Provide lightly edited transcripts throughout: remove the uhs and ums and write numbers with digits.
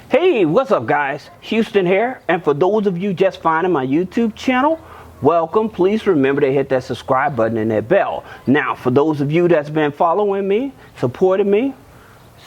Hey, what's up guys? Houston here, and for those of you just finding my YouTube channel, welcome. Please remember to hit that subscribe button and that bell. Now, for those of you that's been following me, supporting me,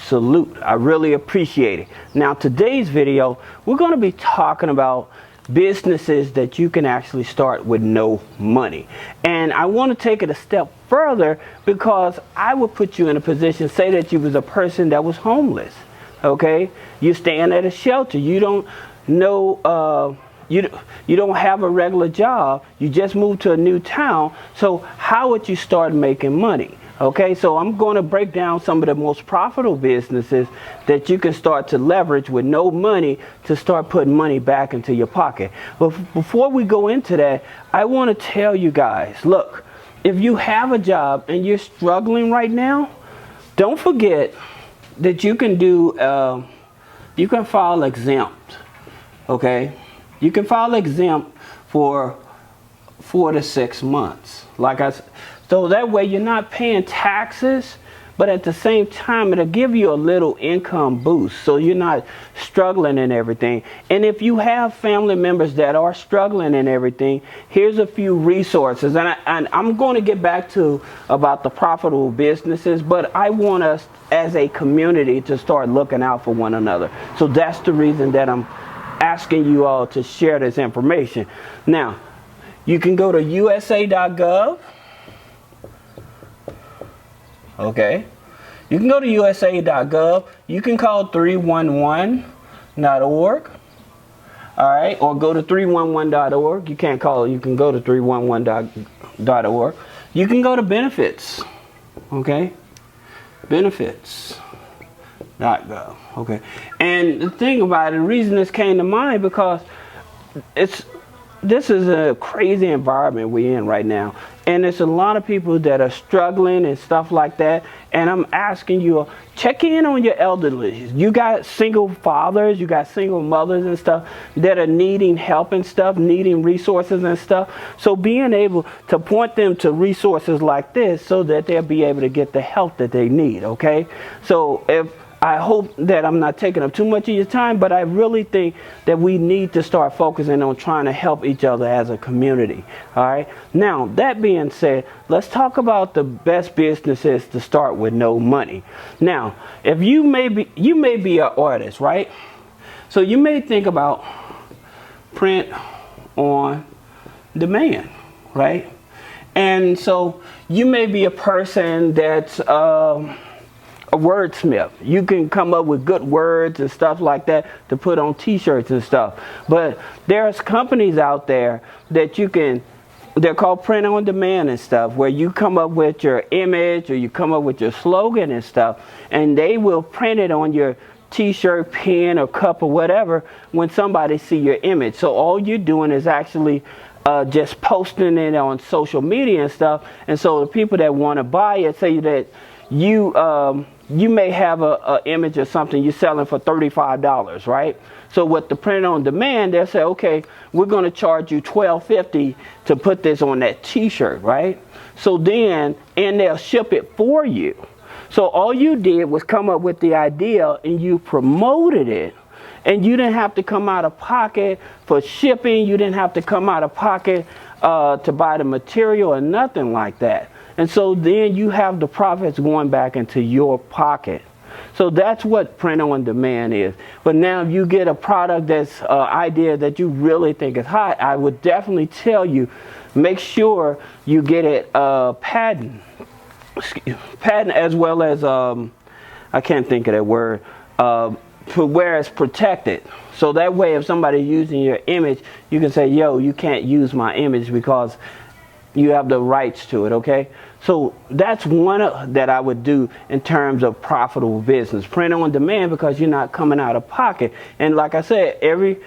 salute. I really appreciate it. Now, today's video, we're going to be talking about businesses that you can actually start with no money. And I want to take it a step further because I would put you in a position, say that you was a person that was homeless. Okay, you're staying at a shelter. You don't know, you don't have a regular job. You just moved to a new town. So how would you start making money? Okay, so I'm going to break down some of the most profitable businesses that you can start to leverage with no money to start putting money back into your pocket. But before we go into that, I want to tell you guys, look, if you have a job and you're struggling right now, don't forget that you can do, you can file exempt, okay? You can file exempt for 4 to 6 months. So that way you're not paying taxes, but at the same time, it'll give you a little income boost. So you're not struggling and everything. And if you have family members that are struggling and everything, here's a few resources. And I'm going to get back to about the profitable businesses, but I want us as a community to start looking out for one another. So that's the reason that I'm asking you all to share this information. Now, you can go to USA.gov. Okay, you can go to USA.gov. You can call 311.org. All right, or go to 311.org. You can't call it. You can go to 311.org. You can go to benefits. Okay, benefits.gov. Okay, and the thing about it, the reason this came to mind because this is a crazy environment we're in right now. And there's a lot of people that are struggling and stuff like that. And I'm asking you, check in on your elderly. You got single fathers, you got single mothers and stuff that are needing help and stuff, needing resources and stuff. So being able to point them to resources like this so that they'll be able to get the help that they need, okay? So I hope that I'm not taking up too much of your time, but I really think that we need to start focusing on trying to help each other as a community. All right. Now, that being said, let's talk about the best businesses to start with no money. Now, if you may be an artist, right? So you may think about print on demand, right? And so you may be a person that's a wordsmith. You can come up with good words and stuff like that to put on t-shirts and stuff. But there's companies out there that they're called print on demand and stuff, where you come up with your image or you come up with your slogan and stuff, and they will print it on your t-shirt, pen, or cup or whatever when somebody see your image. So all you're doing is actually just posting it on social media and stuff. And so the people that want to buy it say that you may have a image or something you're selling for $35, right? So with the print on demand, they'll say, okay, we're going to charge you $12.50 to put this on that t-shirt, right? So then, and they'll ship it for you. So all you did was come up with the idea and you promoted it. And you didn't have to come out of pocket for shipping. You didn't have to come out of pocket to buy the material or nothing like that. And so then you have the profits going back into your pocket. So that's what print on demand is. But now if you get a product that's idea that you really think is hot, I would definitely tell you, make sure you get it patent as well as, I can't think of that word, to where it's protected. So that way if somebody's using your image, you can say, yo, you can't use my image because you have the rights to it, okay? So that's one that I would do in terms of profitable business. Print on demand because you're not coming out of pocket. And like I said, every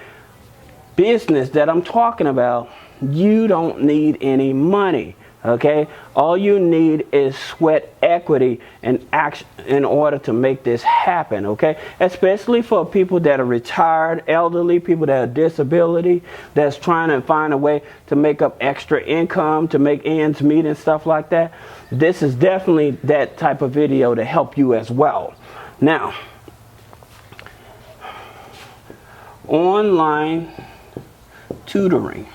business that I'm talking about, you don't need any money. Okay, all you need is sweat equity and action in order to make this happen. Okay, especially for people that are retired, elderly, people that have disability, that's trying to find a way to make up extra income to make ends meet and stuff like that. This is definitely that type of video to help you as well. Now, online tutoring.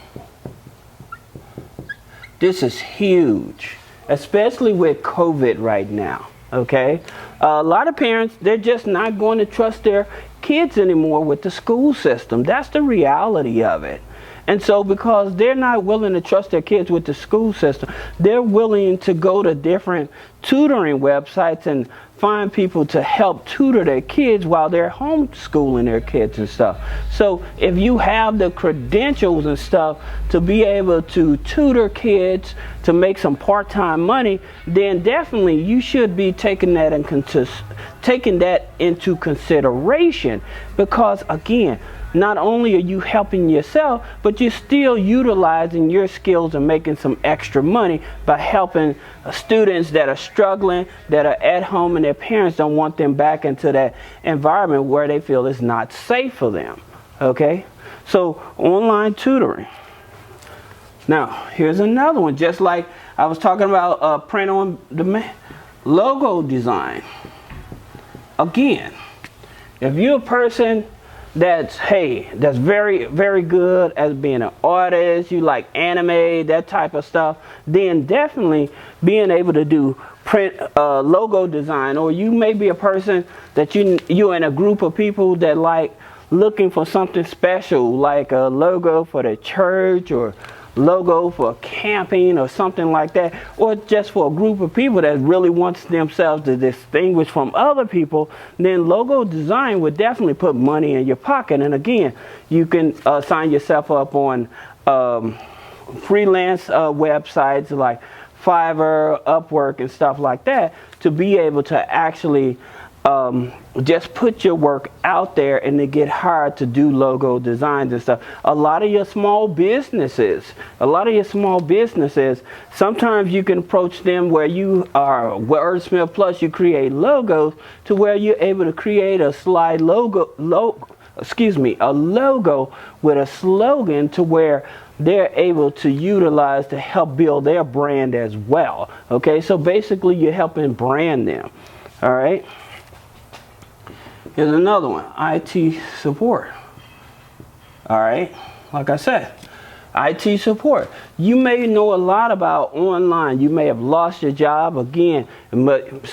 This is huge, especially with COVID right now, okay? A lot of parents, they're just not going to trust their kids anymore with the school system. That's the reality of it. And so because they're not willing to trust their kids with the school system, they're willing to go to different tutoring websites and find people to help tutor their kids while they're homeschooling their kids and stuff. So if you have the credentials and stuff to be able to tutor kids to make some part-time money, then definitely you should be taking that into consideration, because again, not only are you helping yourself, but you're still utilizing your skills and making some extra money by helping students that are struggling, that are at home, and their parents don't want them back into that environment where they feel it's not safe for them. Okay? So, online tutoring. Now, here's another one. Just like I was talking about print on demand, logo design. Again, if you're a person that's very, very good at being an artist, you like anime, that type of stuff, then definitely being able to do print logo design. Or you may be a person that you're in a group of people that like looking for something special, like a logo for the church or logo for camping or something like that, or just for a group of people that really wants themselves to distinguish from other people, then logo design would definitely put money in your pocket. And again, you can sign yourself up on freelance websites like Fiverr, Upwork, and stuff like that to be able to actually just put your work out there and to get hired to do logo designs and stuff. A lot of your small businesses, sometimes you can approach them where you are Wordsmith Plus, you create logos to where you're able to create a slide logo with a slogan to where they're able to utilize to help build their brand as well. Okay, so basically you're helping brand them. All right. Here's another one, IT support. All right, like I said, IT support. You may know a lot about online. You may have lost your job again, but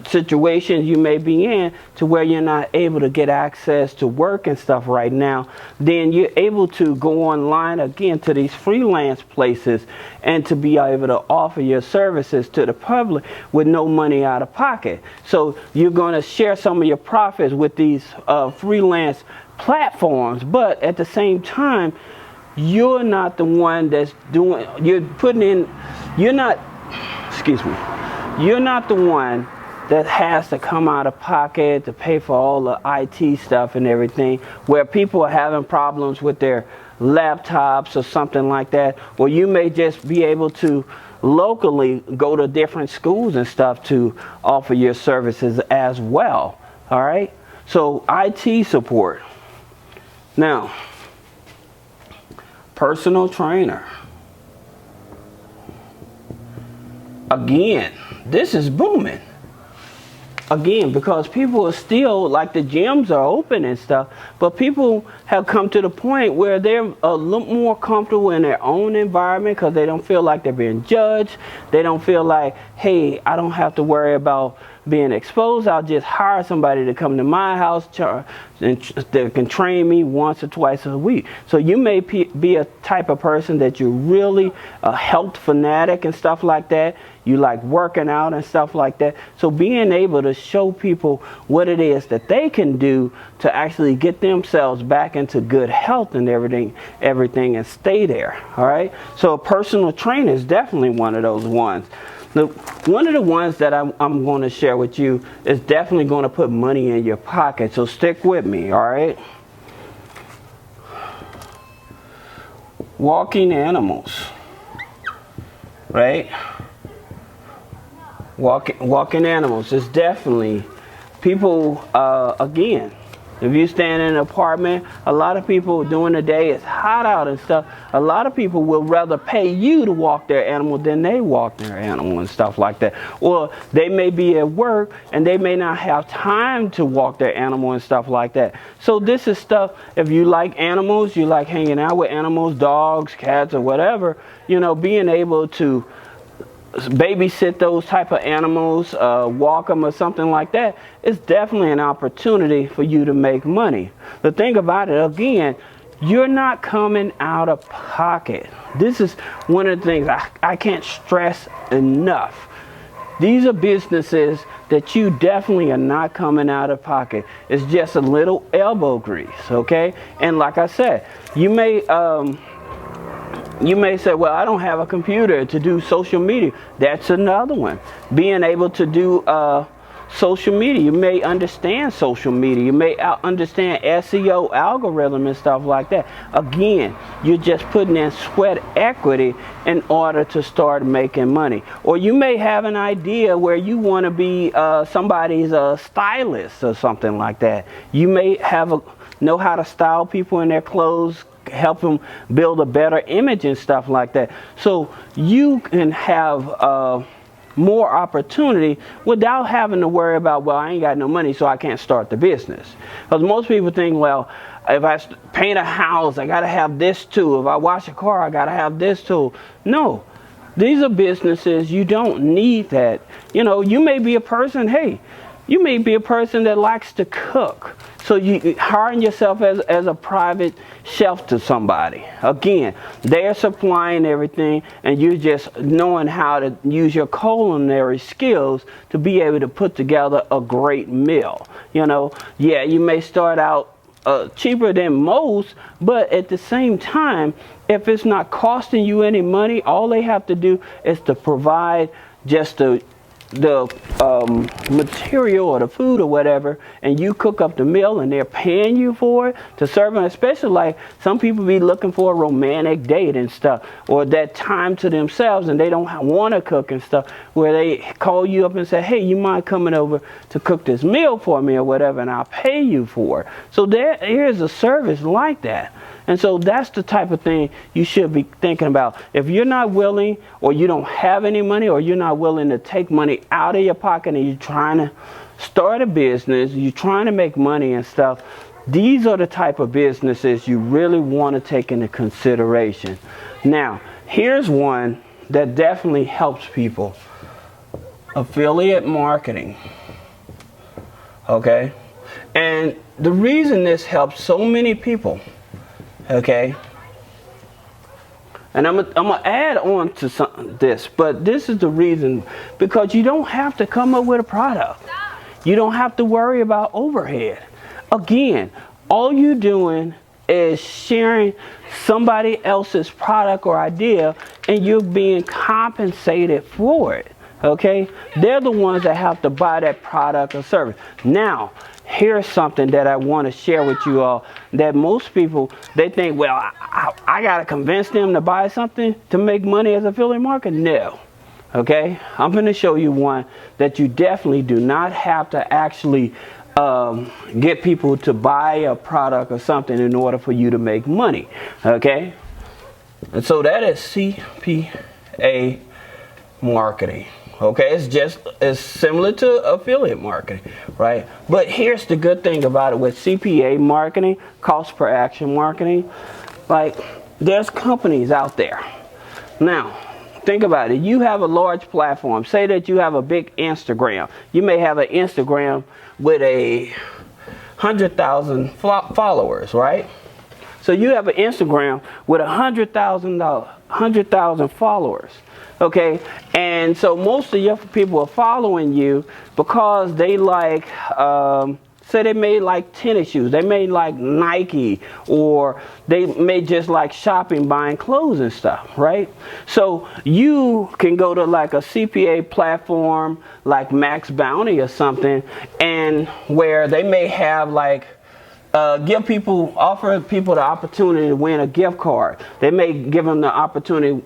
situations you may be in to where you're not able to get access to work and stuff right now. Then you're able to go online again to these freelance places and to be able to offer your services to the public with no money out of pocket. So you're going to share some of your profits with these freelance platforms, but at the same time, you're not the one that's doing, you're not the one that has to come out of pocket to pay for all the IT stuff and everything, where people are having problems with their laptops or something like that. Or you may just be able to locally go to different schools and stuff to offer your services as well. All right? So IT support. Now, personal trainer. Again, this is booming. Again, because people are still, like the gyms are open and stuff, but people have come to the point where they're a little more comfortable in their own environment because they don't feel like they're being judged. They don't feel like, hey, I don't have to worry about being exposed. I'll just hire somebody to come to my house and that can train me once or twice a week. So you may be a type of person that you're really a health fanatic and stuff like that. You like working out and stuff like that. So being able to show people what it is that they can do to actually get themselves back into good health and everything and stay there. All right. So a personal trainer is definitely one of those ones. One of the ones that I'm going to share with you is definitely going to put money in your pocket. So stick with me, all right? Walking animals, right? Walking animals is definitely, people, again, If you stand in an apartment, a lot of people during the day, it's hot out and stuff. A lot of people will rather pay you to walk their animal than they walk their animal and stuff like that. Or they may be at work and they may not have time to walk their animal and stuff like that. So this is stuff, if you like animals, you like hanging out with animals, dogs, cats, or whatever, you know, being able to babysit those type of animals, walk them or something like that, it's definitely an opportunity for you to make money. The thing about it, again, you're not coming out of pocket. This is one of the things I can't stress enough. These are businesses that you definitely are not coming out of pocket. It's just a little elbow grease, okay? And like I said, you may say, well, I don't have a computer to do social media. That's another one. Being able to do social media. You may understand social media. You may understand SEO algorithm and stuff like that. Again, you're just putting in sweat equity in order to start making money. Or you may have an idea where you want to be somebody's stylist or something like that. You may know how to style people in their clothes, help them build a better image and stuff like that. So you can have more opportunity without having to worry about, well, I ain't got no money, so I can't start the business. Because most people think, well, if I paint a house, I got to have this tool. If I wash a car, I got to have this tool. No, these are businesses. You don't need that. You know, you may be a person, you may be a person that likes to cook. So you hiring yourself as a private chef to somebody. Again, they're supplying everything and you're just knowing how to use your culinary skills to be able to put together a great meal. You know, yeah, you may start out cheaper than most, but at the same time, if it's not costing you any money, all they have to do is to provide just the material or the food or whatever, and you cook up the meal and they're paying you for it to serve them. Especially like some people be looking for a romantic date and stuff, or that time to themselves, and they don't want to cook and stuff, where they call you up and say, hey, you mind coming over to cook this meal for me or whatever, and I'll pay you for it. So here's a service like that. And so that's the type of thing you should be thinking about. If you're not willing, or you don't have any money, or you're not willing to take money out of your pocket and you're trying to start a business, you're trying to make money and stuff, these are the type of businesses you really want to take into consideration. Now, here's one that definitely helps people. Affiliate marketing. Okay? And the reason this helps so many people, okay, and I'm gonna add on to this, but this is the reason, because you don't have to come up with a product. You don't have to worry about overhead. Again, all you're doing is sharing somebody else's product or idea, and you're being compensated for it. Okay, they're the ones that have to buy that product or service. Now, here's something that I want to share with you all, that most people, they think, well, I got to convince them to buy something to make money as affiliate marketer. No. Okay, I'm going to show you one that you definitely do not have to actually get people to buy a product or something in order for you to make money. Okay, and so that is CPA marketing. Okay, it's similar to affiliate marketing, right? But here's the good thing about it with CPA marketing, cost per action marketing. Like, there's companies out there. Now, think about it. You have a large platform. Say that you have a big Instagram. You may have an Instagram with 100,000 followers, right? So you have an Instagram with 100,000 followers. Okay, and so most of your people are following you because they like, say they may like tennis shoes, they may like Nike, or they may just like shopping, buying clothes and stuff, right? So you can go to like a CPA platform like Max Bounty or something, and where they may have like, offer people the opportunity to win a gift card. They may give them the opportunity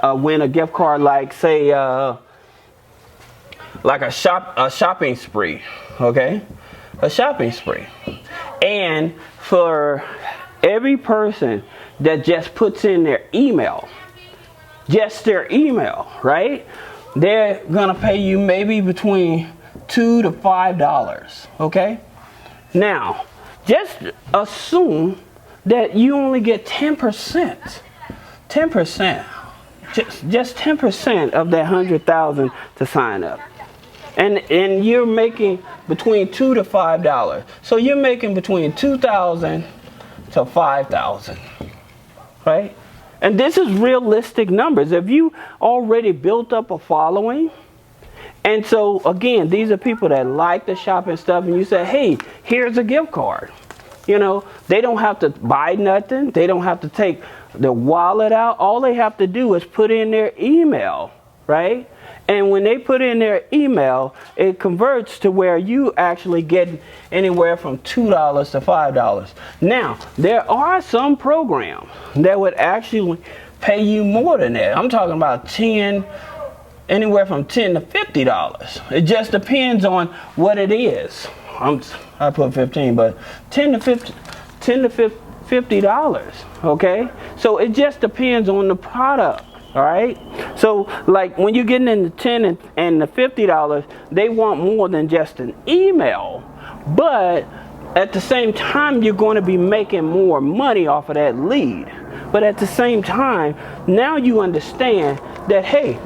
win a gift card, like say like a shopping spree, okay, a shopping spree. And for every person that just puts in their email, just their email, right? They're gonna pay you maybe between $2 to $5, okay? Now, just assume that you only get 10%. 10%. Just 10% of that 100,000 to sign up. And you're making between $2 to $5. So you're making between $2,000 to $5,000, right? And this is realistic numbers. If you already built up a following, and so again, these are people that like to shop and stuff, and you say, hey, here's a gift card. You know, they don't have to buy nothing. They don't have to take their wallet out. All they have to do is put in their email, right? And when they put in their email, it converts to where you actually get anywhere from $2 to $5. Now, there are some programs that would actually pay you more than that. I'm talking about anywhere from $10 to $50. It just depends on what it is. I put 15, but $10 to $50. Okay, so it just depends on the product. All right, so like when you're getting in the $10 and the $50, they want more than just an email, but at the same time you're going to be making more money off of that lead. But at the same time, now you understand that, hey,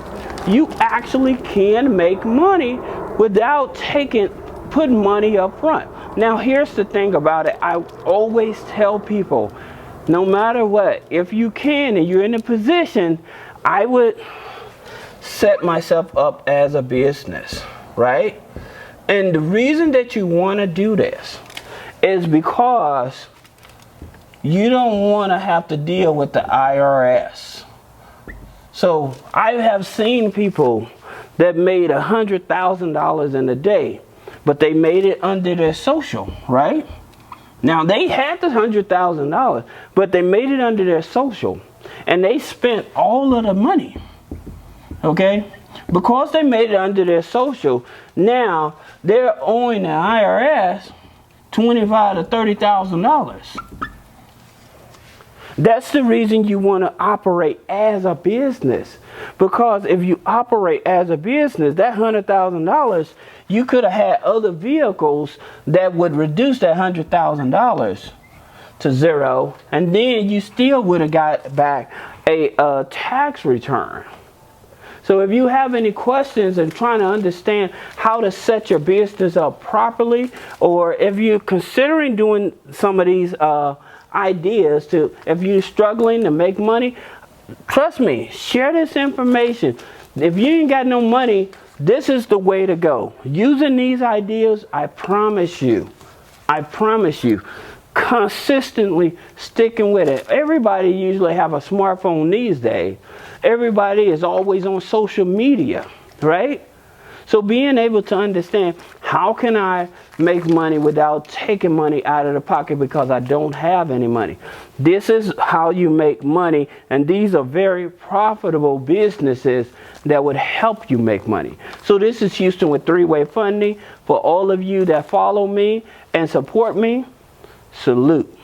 you actually can make money without putting money up front. Now here's the thing about it. I always tell people, no matter what, if you can and you're in a position, I would set myself up as a business, right? And the reason that you want to do this is because you don't want to have to deal with the IRS. So I have seen people that made $100,000 in a day, but they made it under their social, right? Now they had the $100,000, but they made it under their social. And they spent all of the money, okay? Because they made it under their social, now they're owing the IRS $25,000 to $30,000. That's the reason you want to operate as a business. Because if you operate as a business, that $100,000, you could have had other vehicles that would reduce that $100,000 to zero, and then you still would have got back a tax return. So if you have any questions and trying to understand how to set your business up properly, or if you're considering doing some of these ideas if you're struggling to make money, trust me, share this information. If you ain't got no money, this is the way to go. Using these ideas, I promise you, consistently sticking with it. Everybody usually have a smartphone these days. Everybody is always on social media, right? So being able to understand, how can I make money without taking money out of the pocket because I don't have any money? This is how you make money, and these are very profitable businesses that would help you make money. So this is Houston with Three-Way Funding. For all of you that follow me and support me, salute.